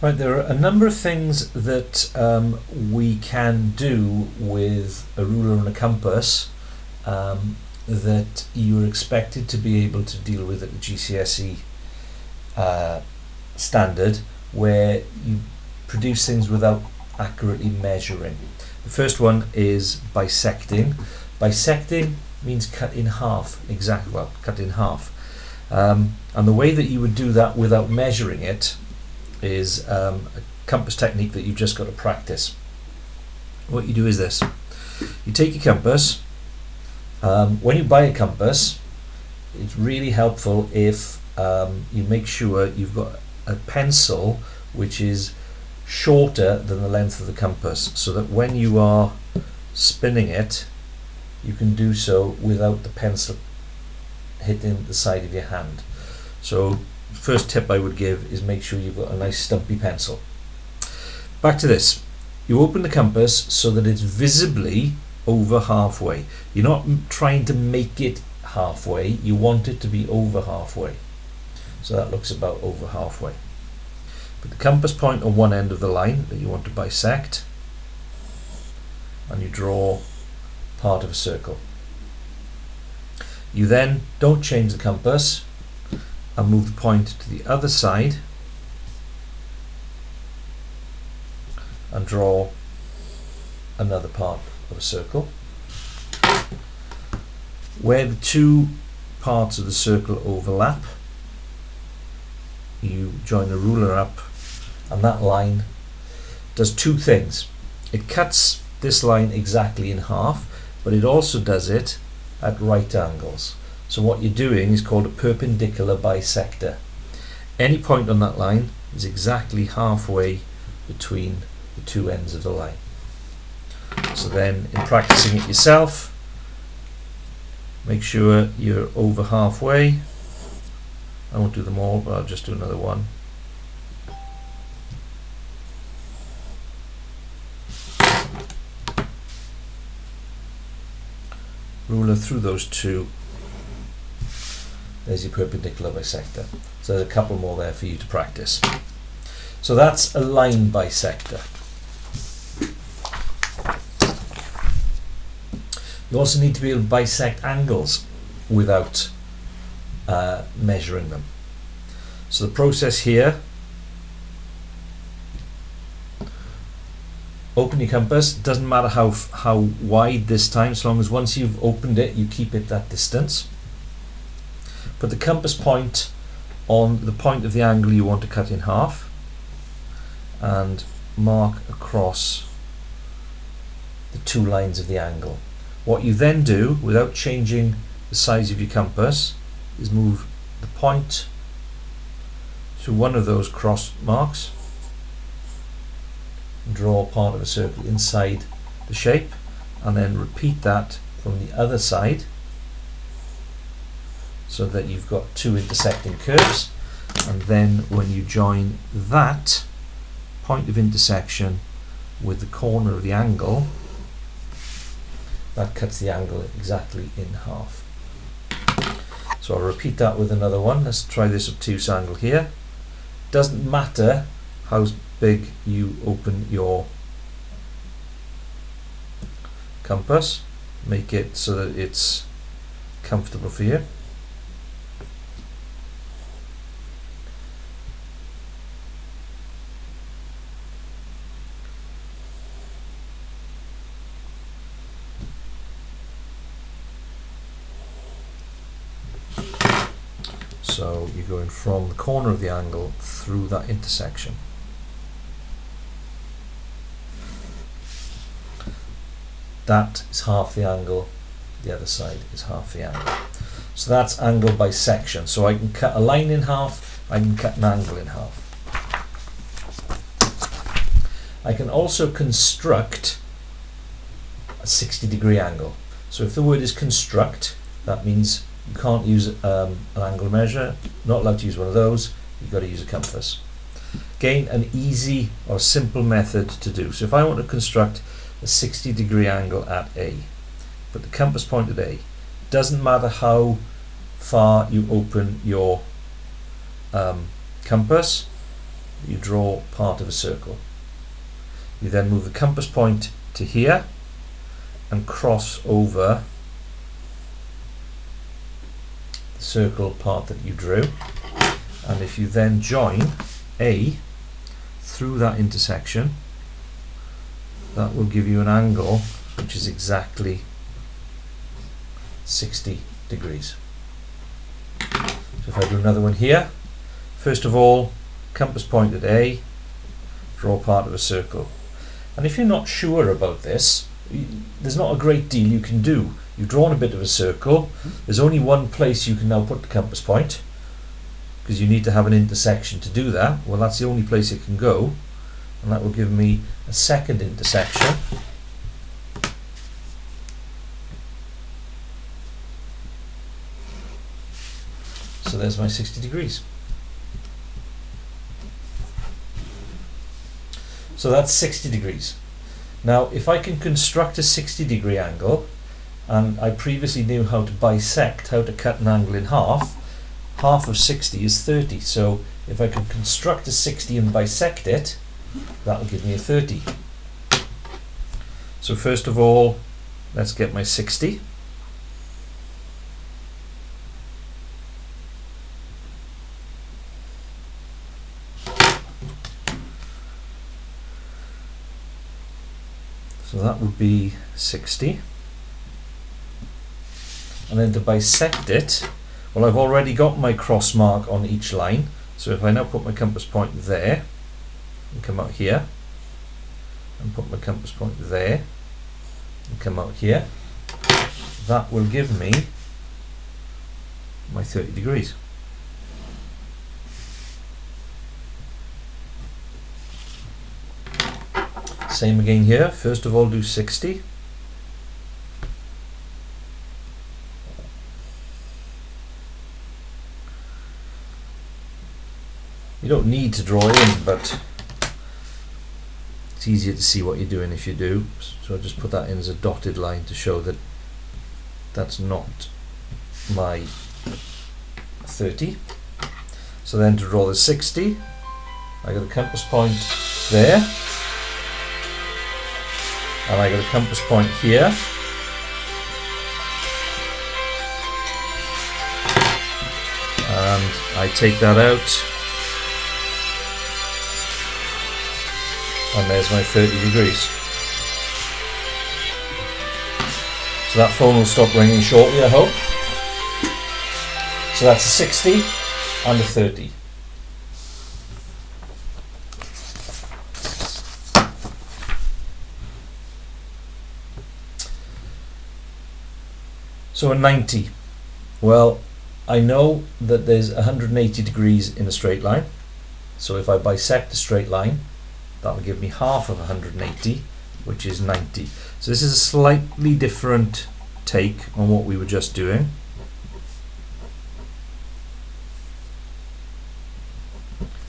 Right, there are a number of things that we can do with a ruler and a compass that you're expected to be able to deal with at the GCSE standard, where you produce things without accurately measuring. The first one is bisecting. Bisecting means cut in half, cut in half. And the way that you would do that without measuring it is a compass technique that you've just got to practice. What you do is this: you take your compass. When you buy a compass, it's really helpful if you make sure you've got a pencil which is shorter than the length of the compass, so that when you are spinning it, you can do so without the pencil hitting the side of your hand. So first tip I would give is make sure you've got a nice stumpy pencil. Back to this. You open the compass so that it's visibly over halfway. You're not trying to make it halfway, you want it to be over halfway. So that looks about over halfway. Put the compass point on one end of the line that you want to bisect, and you draw part of a circle. You then don't change the compass and move the point to the other side and draw another part of a circle. Where the two parts of the circle overlap, you join the ruler up, and that line does two things. It cuts this line exactly in half, but it also does it at right angles. So what you're doing is called a perpendicular bisector. Any point on that line is exactly halfway between the two ends of the line. So then, in practicing it yourself, make sure you're over halfway. I won't do them all, but I'll just do another one. Ruler through those two. There's your perpendicular bisector. So there's a couple more there for you to practice. So that's a line bisector. You also need to be able to bisect angles without measuring them. So the process here: open your compass. Doesn't matter how wide this time, as long as once you've opened it, you keep it that distance. Put the compass point on the point of the angle you want to cut in half, and mark across the two lines of the angle. What you then do, without changing the size of your compass, is move the point to one of those cross marks and draw part of a circle inside the shape, and then repeat that from the other side, so that you've got two intersecting curves. And then when you join that point of intersection with the corner of the angle, that cuts the angle exactly in half. So I'll repeat that with another one. Let's try this obtuse angle here. Doesn't matter how big you open your compass, make it so that it's comfortable for you. So you're going from the corner of the angle through that intersection. That is half the angle, the other side is half the angle. So that's angle bisection. So I can cut a line in half, I can cut an angle in half. I can also construct a 60-degree angle. So if the word is construct, that means you can't use an angle measure, not allowed to use one of those, you've got to use a compass. Again, an easy or simple method to do. So if I want to construct a 60-degree angle at A, put the compass point at A. Doesn't matter how far you open your compass, you draw part of a circle. You then move the compass point to here and cross over the circle part that you drew. And if you then join A through that intersection, that will give you an angle which is exactly 60 degrees. So if I do another one here, first of all, compass point at A, draw part of a circle. And if you're not sure about this, there's not a great deal you can do. You've drawn a bit of a circle, there's only one place you can now put the compass point, because you need to have an intersection to do that. Well, that's the only place it can go, and that will give me a second intersection. So there's my 60 degrees. So that's 60 degrees. Now, if I can construct a 60-degree angle, and I previously knew how to bisect, how to cut an angle in half, half of 60 is 30. So if I can construct a 60 and bisect it, that will give me a 30. So first of all, let's get my 60. So that would be 60. And then to bisect it, well, I've already got my cross mark on each line. So if I now put my compass point there, and come out here, and put my compass point there, and come out here, that will give me my 30 degrees. Same again here. First of all, do 60. You don't need to draw it in, but it's easier to see what you're doing if you do. So I'll just put that in as a dotted line to show that that's not my 30. So then to draw the 60, I got a compass point there, and I got a compass point here, and I take that out, and there's my 30 degrees. So that phone will stop ringing shortly, I hope. So that's a 60 and a 30. So a 90. Well, I know that there's 180 degrees in a straight line. So if I bisect a straight line, that will give me half of 180, which is 90. So this is a slightly different take on what we were just doing.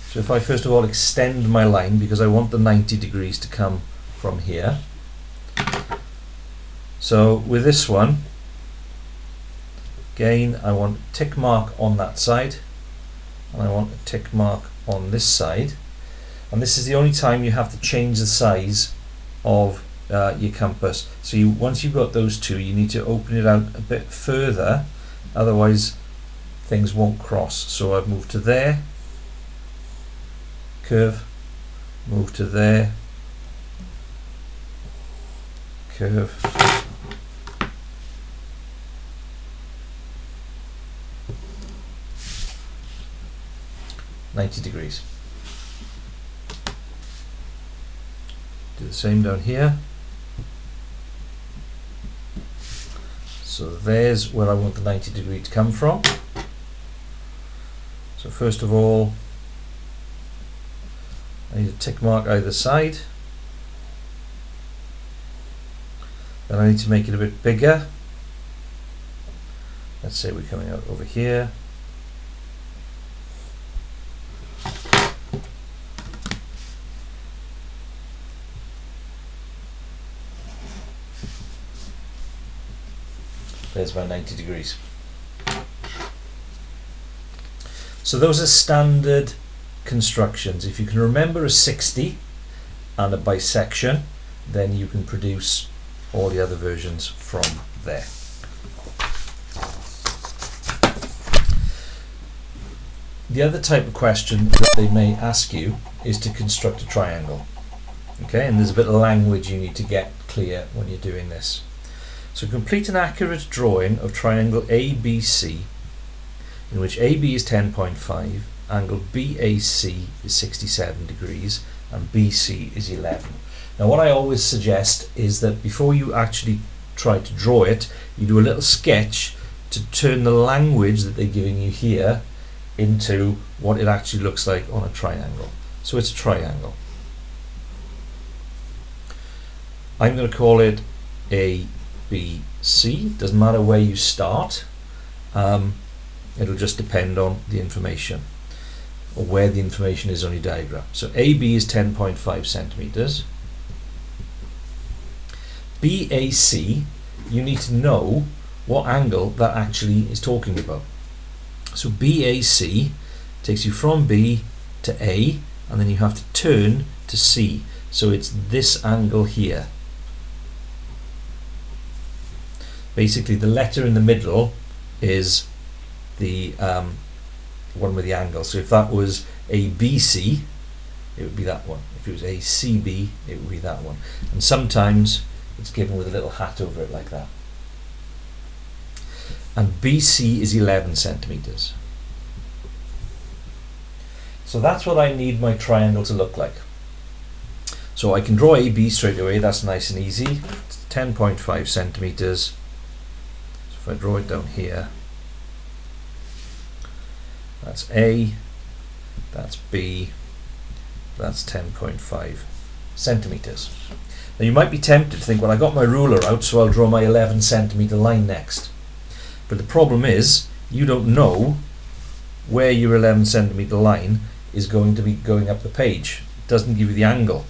So if I first of all extend my line, because I want the 90 degrees to come from here. So with this one, again, I want a tick mark on that side, and I want a tick mark on this side. And this is the only time you have to change the size of your compass. So once you've got those two, you need to open it out a bit further, otherwise things won't cross. So I've moved to there, curve, move to there, curve, .90 degrees. Do the same down here. So there's where I want the 90 degree to come from. So first of all, I need a tick mark either side. Then I need to make it a bit bigger. Let's say we're coming out over here. There's my 90 degrees. So those are standard constructions. If you can remember a 60 and a bisection, then you can produce all the other versions from there. The other type of question that they may ask you is to construct a triangle. Okay, and there's a bit of language you need to get clear when you're doing this. So complete an accurate drawing of triangle ABC, in which AB is 10.5, angle BAC is 67 degrees, and BC is 11. Now what I always suggest is that before you actually try to draw it, you do a little sketch to turn the language that they're giving you here into what it actually looks like on a triangle. So it's a triangle. I'm going to call it ABC. Doesn't matter where you start. It'll just depend on the information, or where the information is on your diagram. So AB is 10.5 centimeters. BAC, you need to know what angle that actually is talking about. So BAC takes you from B to A, and then you have to turn to C. So it's this angle here. Basically, the letter in the middle is the one with the angle. So if that was ABC, it would be that one. If it was ACB, it would be that one. And sometimes it's given with a little hat over it like that. And BC is 11 centimeters. So that's what I need my triangle to look like. So I can draw AB straight away. That's nice and easy. It's 10.5 centimeters. So if I draw it down here, that's A, that's B, that's 10.5 centimeters. Now you might be tempted to think, well, I got my ruler out, so I'll draw my 11 centimeter line next. But the problem is, you don't know where your 11 centimeter line is going to be going up the page. It doesn't give you the angle.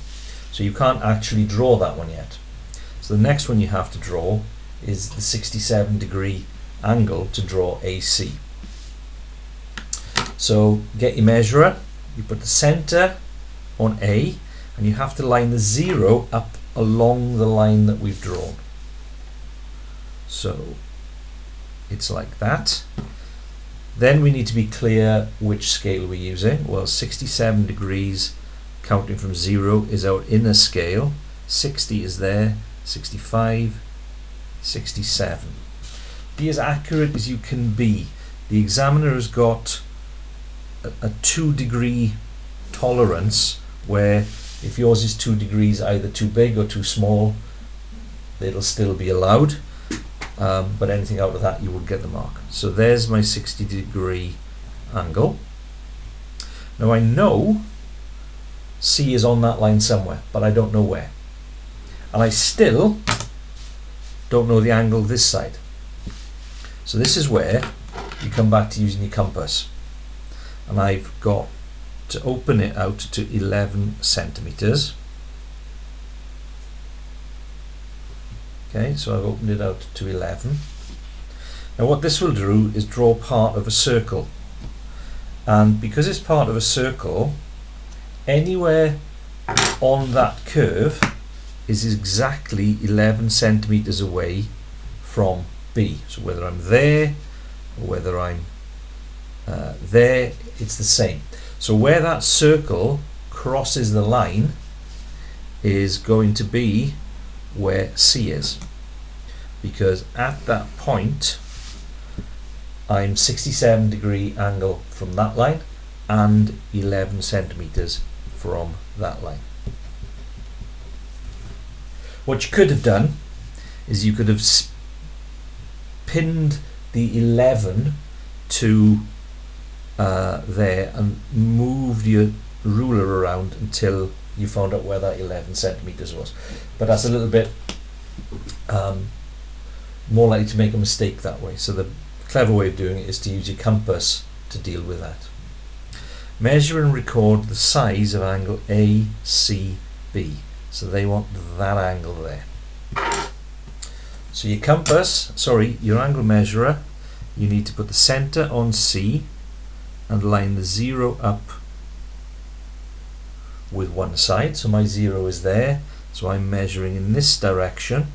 So you can't actually draw that one yet. So the next one you have to draw is the 67 degree angle to draw AC. So get your measurer, you put the center on A, and you have to line the 0 up along the line that we've drawn. So it's like that. Then we need to be clear which scale we're using. Well, 67 degrees counting from 0 is our inner scale, 60 is there, 65, 67. Be as accurate as you can be. The examiner has got a 2 degree tolerance, where if yours is 2 degrees either too big or too small, it'll still be allowed. But anything out of that, you would get the mark. So there's my 60 degree angle. Now I know C is on that line somewhere, but I don't know where. And I still don't know the angle this side. So this is where you come back to using your compass. And I've got to open it out to 11 centimeters. Okay, so I've opened it out to 11. Now what this will do is draw part of a circle. And because it's part of a circle, anywhere on that curve is exactly 11 centimeters away from B. So whether I'm there or whether I'm there, it's the same. So where that circle crosses the line is going to be where C is, because at that point I'm 67 degree angle from that line and 11 centimeters from that line. What you could have done is you could have pinned the 11 to there and moved your ruler around until you found out where that 11 centimeters was. But that's a little bit more likely to make a mistake that way. So the clever way of doing it is to use your compass to deal with that. Measure and record the size of angle ACB. So they want that angle there. So your compass, sorry, your angle measurer, you need to put the center on C and line the 0 up with one side, so my 0 is there, so I'm measuring in this direction,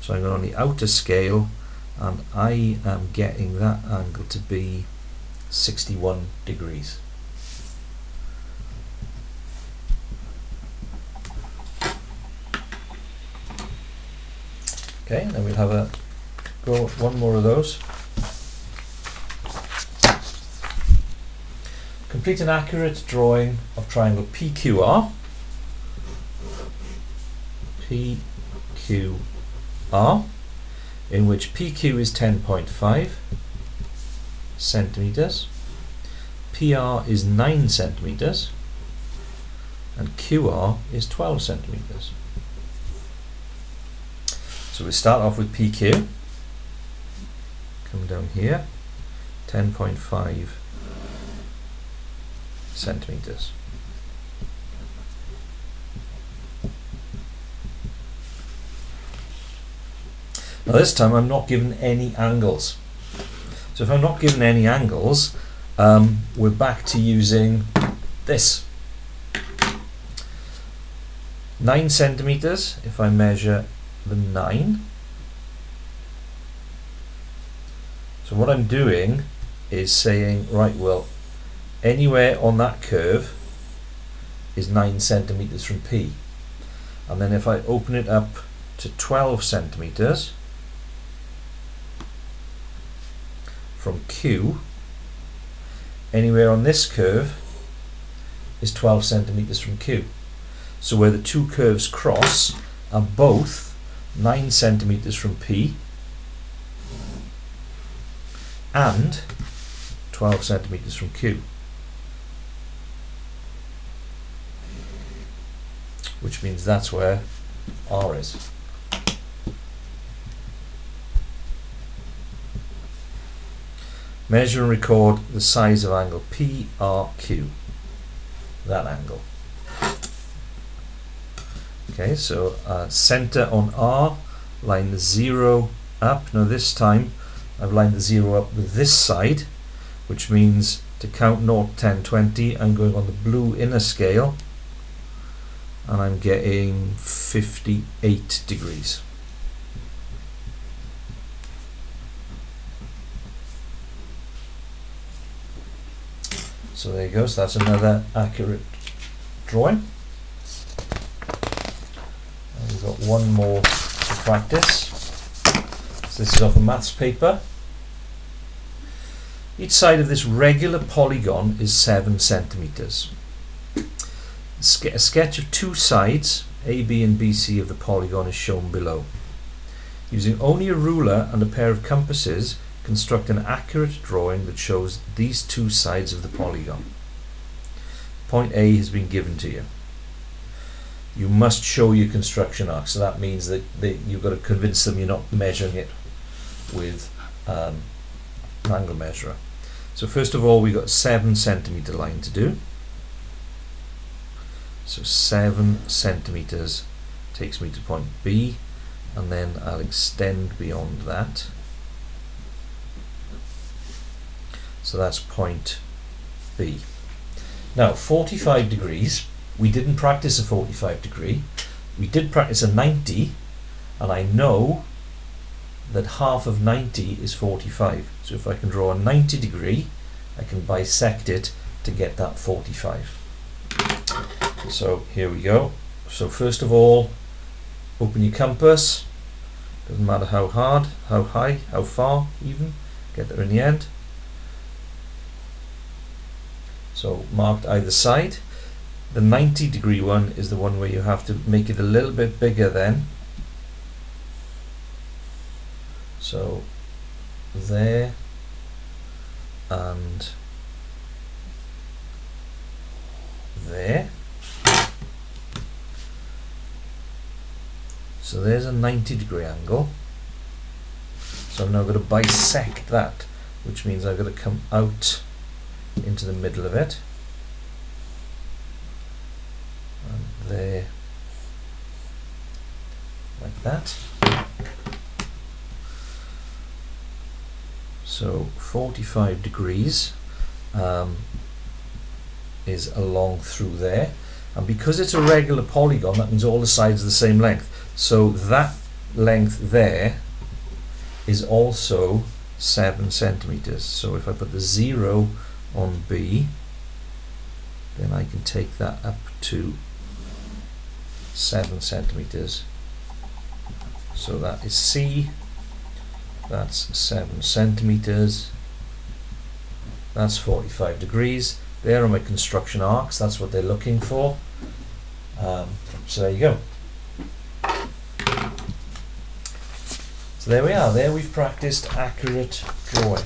so I'm on the outer scale, and I am getting that angle to be 61 degrees. Okay, then we'll have a go at one more of those. Complete an accurate drawing of triangle PQR. PQR, in which PQ is 10.5 centimeters, PR is 9 centimeters, and QR is 12 centimeters. So we start off with PQ. Come down here, 10.5 centimeters. Now this time I'm not given any angles. So if I'm not given any angles, we're back to using this. 9 centimeters, if I measure the 9. So what I'm doing is saying, right, well, anywhere on that curve is 9 centimeters from P. And then if I open it up to 12 centimeters from Q, anywhere on this curve is 12 centimeters from Q. So where the two curves cross are both 9 centimeters from P and 12 centimeters from Q, which means that's where R is. Measure and record the size of angle PRQ, that angle. Okay, so center on R, line the 0 up. Now this time I've lined the 0 up with this side, which means to count 0, 10, 20, I'm going on the blue inner scale, and I'm getting 58 degrees. So there you go, so that's another accurate drawing. And we've got one more to practice. So this is off a maths paper. Each side of this regular polygon is 7 centimeters. A sketch of two sides, AB and BC, of the polygon is shown below. Using only a ruler and a pair of compasses, construct an accurate drawing that shows these two sides of the polygon. Point A has been given to you. You must show your construction arc, so that means that you've got to convince them you're not measuring it with an angle measurer. So first of all, we've got a 7 centimeter line to do. So 7 centimeters takes me to point B, and then I'll extend beyond that. So that's point B. Now 45 degrees, we didn't practice a 45 degree, we did practice a 90, and I know that half of 90 is 45. So if I can draw a 90 degree, I can bisect it to get that 45. So here we go. So first of all, open your compass. Doesn't matter how hard, how high, how far even, get there in the end. So marked either side. The 90 degree one is the one where you have to make it a little bit bigger then. So there and there. So there's a 90 degree angle. So I'm now going to bisect that, which means I've got to come out into the middle of it. And there, like that. So 45 degrees is along through there. And because it's a regular polygon, that means all the sides are the same length. So that length there is also 7 centimeters. So if I put the 0 on B, then I can take that up to 7 centimeters. So that is C, that's 7 centimeters, that's 45 degrees. There are my construction arcs, that's what they're looking for. So there you go. So there we are, there we've practiced accurate drawing.